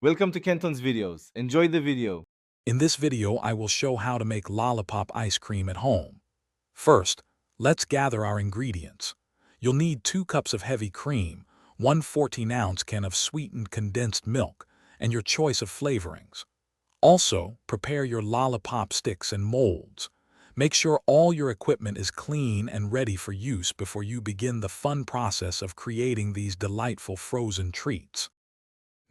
Welcome to Kenton's videos. Enjoy the video. In this video, I will show how to make Lollipop ice cream at home. First, let's gather our ingredients. You'll need 2 cups of heavy cream, 1 14-ounce can of sweetened condensed milk, and your choice of flavorings. Also, prepare your Lollipop sticks and molds. Make sure all your equipment is clean and ready for use before you begin the fun process of creating these delightful frozen treats.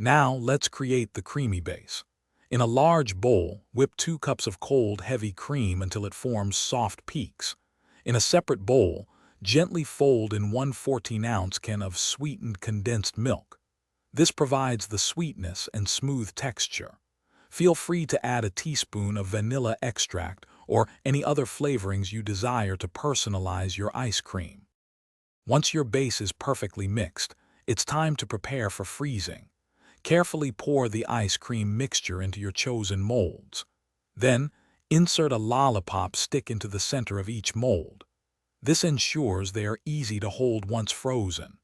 Now, let's create the creamy base. In a large bowl, whip 2 cups of cold, heavy cream until it forms soft peaks. In a separate bowl, gently fold in 1 14-ounce can of sweetened condensed milk. This provides the sweetness and smooth texture. Feel free to add a teaspoon of vanilla extract or any other flavorings you desire to personalize your ice cream. Once your base is perfectly mixed, it's time to prepare for freezing. Carefully pour the ice cream mixture into your chosen molds. Then, insert a lollipop stick into the center of each mold. This ensures they are easy to hold once frozen.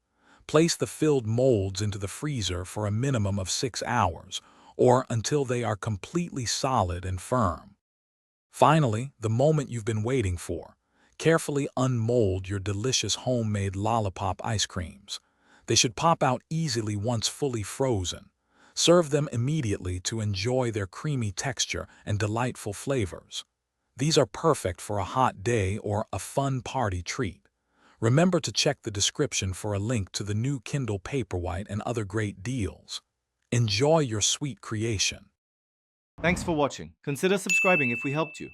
Place the filled molds into the freezer for a minimum of 6 hours, or until they are completely solid and firm. Finally, the moment you've been waiting for. Carefully unmold your delicious homemade lollipop ice creams. They should pop out easily once fully frozen. Serve them immediately to enjoy their creamy texture and delightful flavors. These are perfect for a hot day or a fun party treat. Remember to check the description for a link to the new Kindle Paperwhite and other great deals. Enjoy your sweet creation. Thanks for watching. Consider subscribing if we helped you.